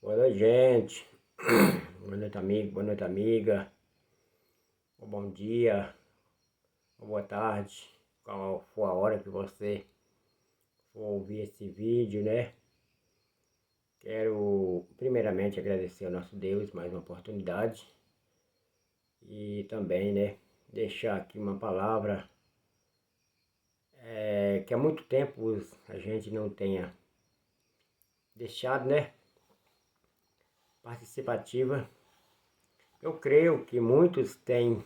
Boa noite, gente. Boa noite, amigo. Boa noite, amiga. Bom dia. Boa tarde. Qual for a hora que você for ouvir esse vídeo, né? Quero primeiramente agradecer ao nosso Deus mais uma oportunidade. E também, né? Deixar aqui uma palavra que há muito tempo a gente não tenha deixado, né? Participativa. Eu creio que muitos têm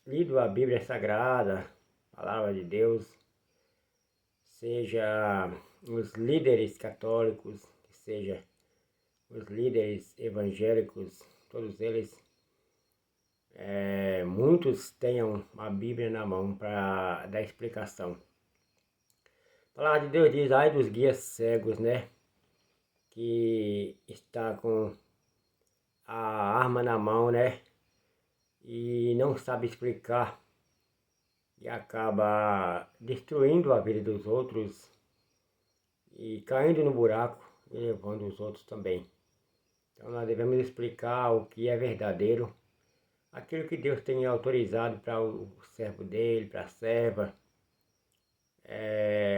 lido a Bíblia Sagrada, a Palavra de Deus, seja os líderes católicos, seja os líderes evangélicos, todos eles, muitos tenham a Bíblia na mão para dar explicação. A Palavra de Deus diz, ai dos guias cegos, né? Que está com a arma na mão, né? E não sabe explicar e acaba destruindo a vida dos outros e caindo no buraco e levando os outros também. Então nós devemos explicar o que é verdadeiro, aquilo que Deus tem autorizado para o servo dele, para a serva,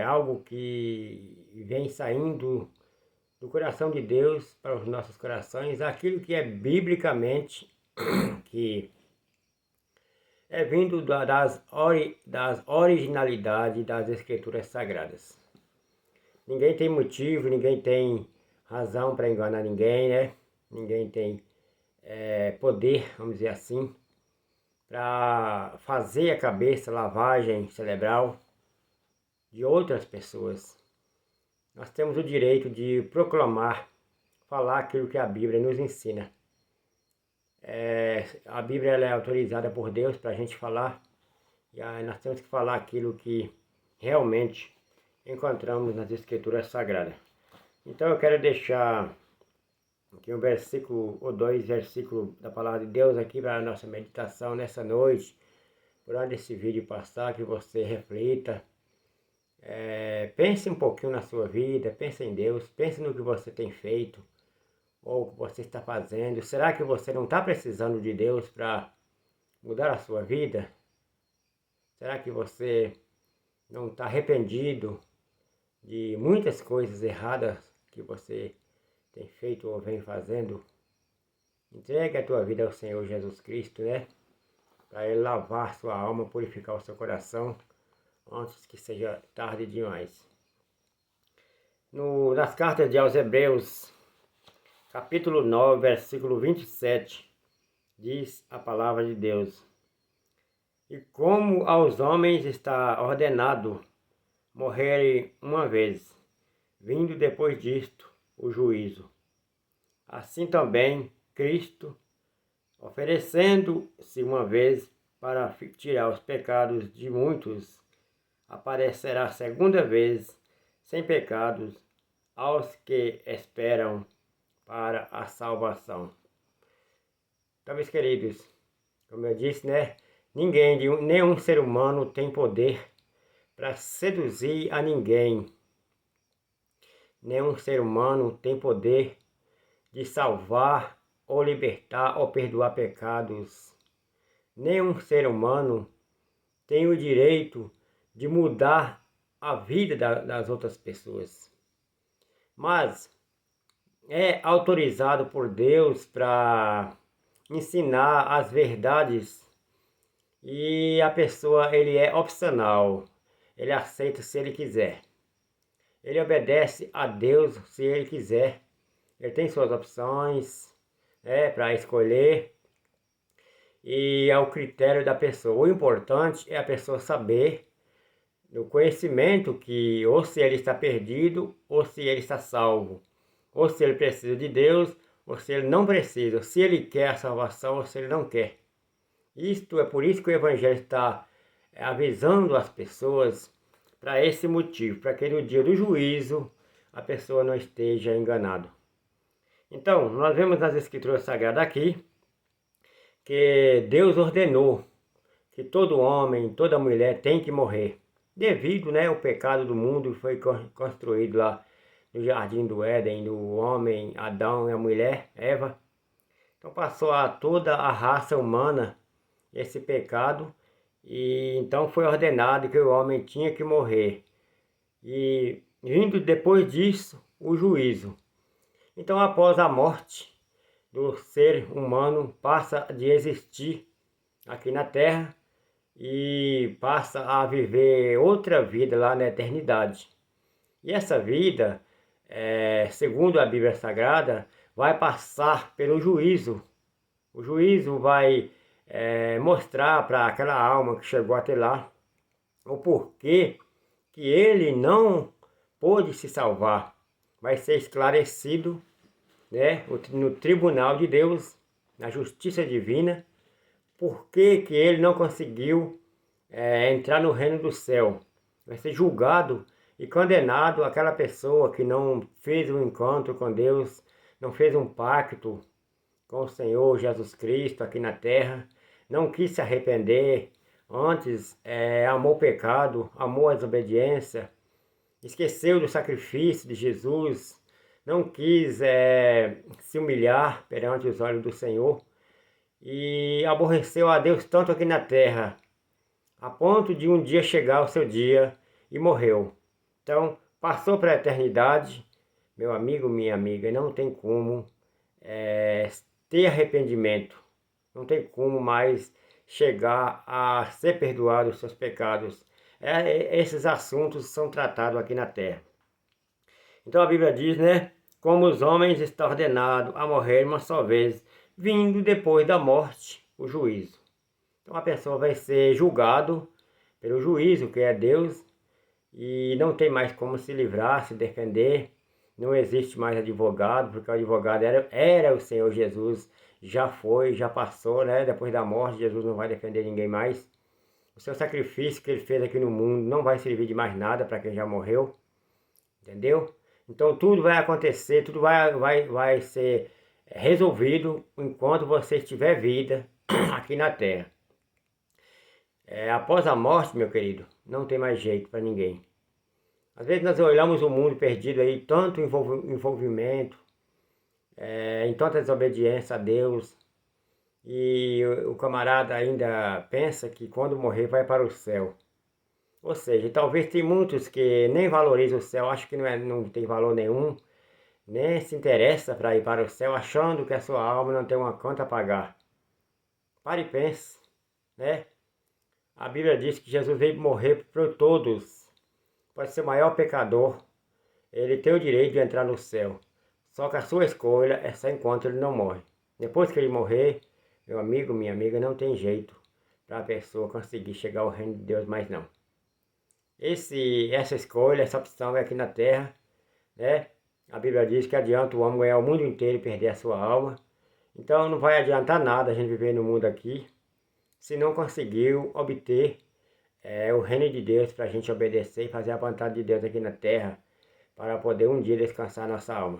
algo que vem saindo do coração de Deus para os nossos corações, aquilo que é biblicamente, que é vindo das originalidades das Escrituras Sagradas. Ninguém tem motivo, ninguém tem razão para enganar ninguém, né? Ninguém tem poder, vamos dizer assim, para fazer a cabeça, lavagem cerebral de outras pessoas. Nós temos o direito de proclamar, falar aquilo que a Bíblia nos ensina. A Bíblia ela é autorizada por Deus para a gente falar, e aí nós temos que falar aquilo que realmente encontramos nas Escrituras Sagradas. Então eu quero deixar aqui um versículo ou dois versículos da Palavra de Deus aqui para a nossa meditação nessa noite, por onde esse vídeo passar, que você reflita. Pense um pouquinho na sua vida, pense em Deus, pense no que você tem feito, ou o que você está fazendo. Será que você não está precisando de Deus para mudar a sua vida? Será que você não está arrependido de muitas coisas erradas que você tem feito ou vem fazendo? Entregue a tua vida ao Senhor Jesus Cristo, né? Para Ele lavar sua alma, purificar o seu coração, antes que seja tarde demais. Nas cartas aos Hebreus, capítulo 9, versículo 27, diz a palavra de Deus: e como aos homens está ordenado morrerem uma vez, vindo depois disto o juízo, assim também Cristo, oferecendo-se uma vez para tirar os pecados de muitos, aparecerá segunda vez sem pecados aos que esperam para a salvação. Então, meus queridos, como eu disse, né? Nenhum ser humano tem poder para seduzir a ninguém. Nenhum ser humano tem poder de salvar ou libertar ou perdoar pecados. Nenhum ser humano tem o direito de mudar a vida das outras pessoas. Mas é autorizado por Deus para ensinar as verdades, e a pessoa, ele é opcional, ele aceita se ele quiser, ele obedece a Deus se ele quiser, ele tem suas opções para escolher, e é o critério da pessoa. O importante é a pessoa saber, no conhecimento, que ou se ele está perdido ou se ele está salvo, ou se ele precisa de Deus ou se ele não precisa, se ele quer a salvação ou se ele não quer. Isto é por isso que o Evangelho está avisando as pessoas para esse motivo, para que no dia do juízo a pessoa não esteja enganada. Então, nós vemos nas Escrituras Sagradas aqui que Deus ordenou que todo homem, toda mulher tem que morrer, devido ao pecado do mundo que foi construído lá no jardim do Éden, do homem Adão e a mulher Eva. Então passou a toda a raça humana esse pecado, e então foi ordenado que o homem tinha que morrer. E vindo depois disso, o juízo. Então após a morte do ser humano, passa de existir aqui na Terra e passa a viver outra vida lá na eternidade. E essa vida, segundo a Bíblia Sagrada, vai passar pelo juízo. O juízo vai mostrar para aquela alma que chegou até lá o porquê que ele não pôde se salvar. Vai ser esclarecido, né, no tribunal de Deus, na justiça divina, porquê que ele não conseguiu entrar no reino do céu. Vai ser julgado e condenado aquela pessoa que não fez um encontro com Deus, não fez um pacto com o Senhor Jesus Cristo aqui na terra, não quis se arrepender, antes amou o pecado, amou a desobediência, esqueceu do sacrifício de Jesus, não quis se humilhar perante os olhos do Senhor e aborreceu a Deus tanto aqui na terra, a ponto de um dia chegar o seu dia e morreu. Então, passou para a eternidade, meu amigo, minha amiga, e não tem como ter arrependimento, não tem como mais chegar a ser perdoado os seus pecados. Esses assuntos são tratados aqui na terra. Então a Bíblia diz, né? Como os homens estão ordenados a morrer uma só vez, vindo depois da morte o juízo. Então a pessoa vai ser julgado pelo juízo, que é Deus, e não tem mais como se livrar, se defender. Não existe mais advogado, porque o advogado era o Senhor Jesus, já foi, já passou, né? Depois da morte, Jesus não vai defender ninguém mais. O seu sacrifício que ele fez aqui no mundo não vai servir de mais nada para quem já morreu, entendeu? Então tudo vai acontecer, tudo vai ser resolvido enquanto você estiver vida aqui na terra. Após a morte, meu querido, não tem mais jeito para ninguém. Às vezes nós olhamos o mundo perdido aí, tanto envolvimento, em tanta desobediência a Deus, e o camarada ainda pensa que quando morrer vai para o céu. Ou seja, talvez tem muitos que nem valorizam o céu, acham que não tem valor nenhum, nem se interessa para ir para o céu, achando que a sua alma não tem uma conta a pagar. Pare e pense, né? A Bíblia diz que Jesus veio morrer por todos. Pode ser o maior pecador, ele tem o direito de entrar no céu. Só que a sua escolha é só enquanto ele não morre. Depois que ele morrer, meu amigo, minha amiga, não tem jeito para a pessoa conseguir chegar ao reino de Deus mais não. Essa escolha, essa opção é aqui na terra, né? A Bíblia diz que adianta o homem ganhar o mundo inteiro e perder a sua alma. Então não vai adiantar nada a gente viver no mundo aqui, se não conseguiu obter o reino de Deus para a gente obedecer e fazer a vontade de Deus aqui na terra, para poder um dia descansar nossa alma.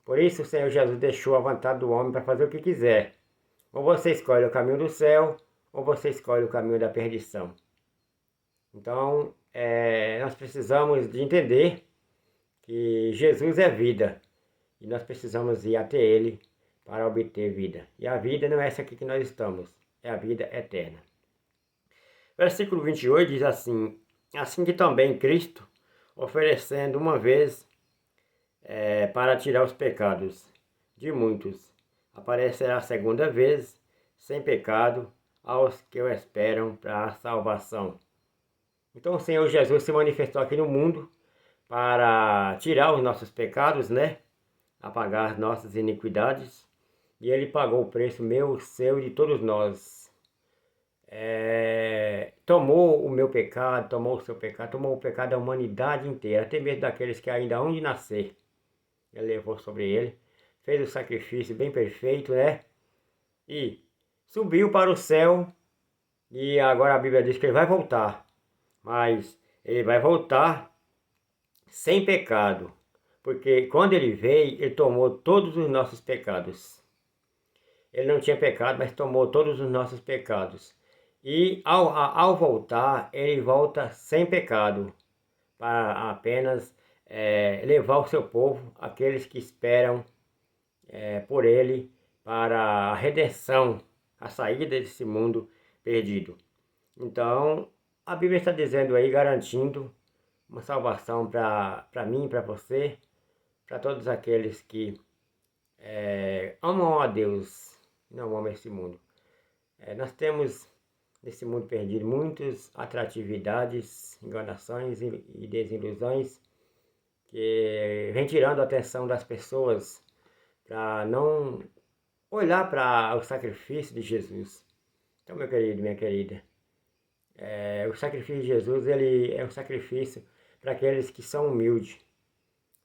Por isso o Senhor Jesus deixou a vontade do homem para fazer o que quiser. Ou você escolhe o caminho do céu, ou você escolhe o caminho da perdição. Então, nós precisamos de entender que Jesus é vida, e nós precisamos ir até Ele para obter vida. E a vida não é essa aqui que nós estamos, é a vida eterna. Versículo 28 diz assim: assim que também Cristo, oferecendo uma vez para tirar os pecados de muitos, aparecerá a segunda vez, sem pecado, aos que o esperam para a salvação. Então o Senhor Jesus se manifestou aqui no mundo para tirar os nossos pecados, né? Apagar as nossas iniquidades. E Ele pagou o preço meu, seu e de todos nós. Tomou o meu pecado, tomou o seu pecado, tomou o pecado da humanidade inteira, até mesmo daqueles que ainda hão de nascer. Ele levou sobre ele, fez o sacrifício bem perfeito, né? E subiu para o céu, e agora a Bíblia diz que ele vai voltar. Mas ele vai voltar sem pecado, porque quando ele veio, ele tomou todos os nossos pecados. Ele não tinha pecado, mas tomou todos os nossos pecados. E ao voltar, ele volta sem pecado, para apenas levar o seu povo, aqueles que esperam por ele, para a redenção, a saída desse mundo perdido. Então, a Bíblia está dizendo aí, garantindo uma salvação para mim, para você, para todos aqueles que amam a Deus e não amam esse mundo. Nós temos nesse mundo perdido muitas atratividades, enganações e desilusões que vem tirando a atenção das pessoas para não olhar para o sacrifício de Jesus. Então, meu querido, minha querida, o sacrifício de Jesus, ele é um sacrifício para aqueles que são humildes.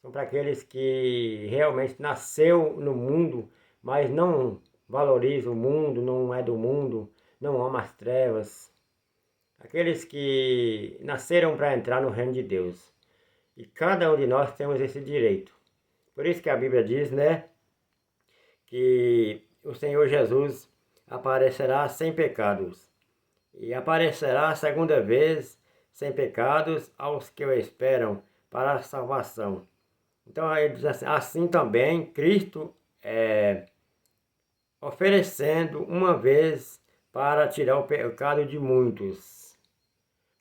São para aqueles que realmente nasceu no mundo, mas não valoriza o mundo, não é do mundo, não ama as trevas. Aqueles que nasceram para entrar no reino de Deus. E cada um de nós temos esse direito. Por isso que a Bíblia diz, né, que o Senhor Jesus aparecerá sem pecados. E aparecerá a segunda vez sem pecados aos que o esperam para a salvação. Então ele diz assim também Cristo oferecendo uma vez para tirar o pecado de muitos.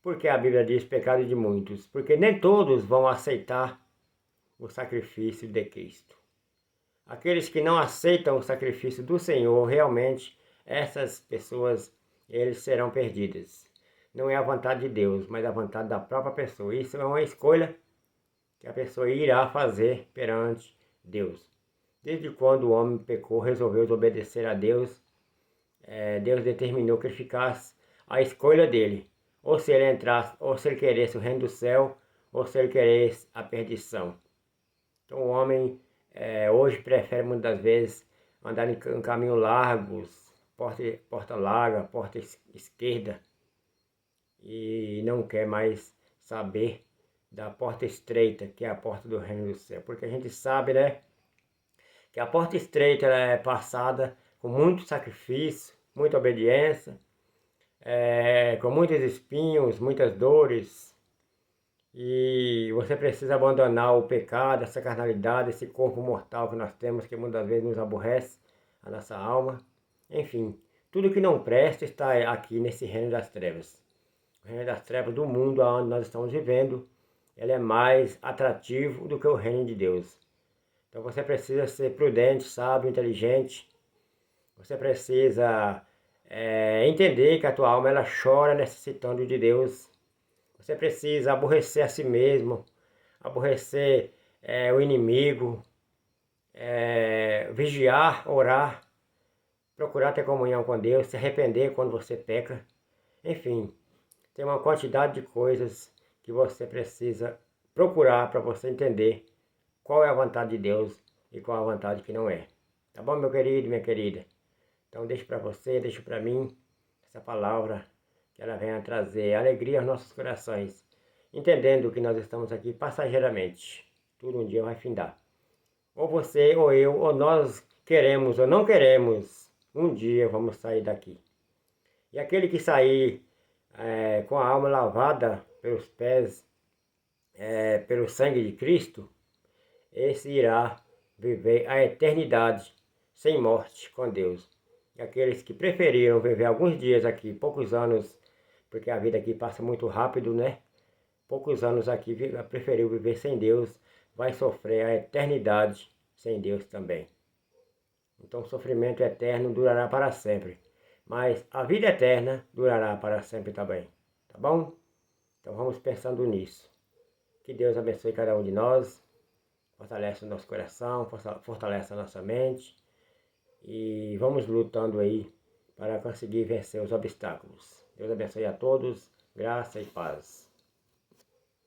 Por que a Bíblia diz pecado de muitos? Porque nem todos vão aceitar o sacrifício de Cristo. Aqueles que não aceitam o sacrifício do Senhor, realmente, essas pessoas, eles serão perdidas. Não é a vontade de Deus, mas a vontade da própria pessoa. Isso é uma escolha que a pessoa irá fazer perante Deus. Desde quando o homem pecou, resolveu desobedecer a Deus, Deus determinou que ele ficasse a escolha dele. Ou se ele entrasse, ou se ele queresse o reino do céu, ou se ele queresse a perdição. Então o homem hoje prefere muitas vezes andar em caminhos largos, porta larga, porta esquerda, e não quer mais saber da porta estreita, que é a porta do reino do céu. Porque a gente sabe, né, que a porta estreita ela é passada com muito sacrifício, muita obediência, com muitos espinhos, muitas dores. E você precisa abandonar o pecado, essa carnalidade, esse corpo mortal que nós temos, que muitas vezes nos aborrece a nossa alma. Enfim, tudo que não presta está aqui nesse reino das trevas. O reino das trevas do mundo onde nós estamos vivendo, ele é mais atrativo do que o reino de Deus. Então você precisa ser prudente, sábio, inteligente. Você precisa entender que a tua alma ela chora necessitando de Deus. Você precisa aborrecer a si mesmo, aborrecer o inimigo, vigiar, orar, procurar ter comunhão com Deus, se arrepender quando você peca. Enfim, tem uma quantidade de coisas que você precisa procurar para você entender qual é a vontade de Deus e qual a vontade que não é. Tá bom, meu querido, minha querida? Então deixo para você, deixo para mim essa palavra, que ela venha trazer alegria aos nossos corações, entendendo que nós estamos aqui passageiramente. Tudo um dia vai findar. Ou você, ou eu, ou nós queremos ou não queremos, um dia vamos sair daqui. E aquele que sair com a alma lavada pelos pés, pelo sangue de Cristo, esse irá viver a eternidade sem morte com Deus. E aqueles que preferiram viver alguns dias aqui, poucos anos, porque a vida aqui passa muito rápido, né? Poucos anos aqui, preferiu viver sem Deus, vai sofrer a eternidade sem Deus também. Então o sofrimento eterno durará para sempre. Mas a vida eterna durará para sempre também. Tá bom? Então vamos pensando nisso. Que Deus abençoe cada um de nós. Fortalece o nosso coração, fortalece a nossa mente. E vamos lutando aí para conseguir vencer os obstáculos. Deus abençoe a todos. Graça e paz.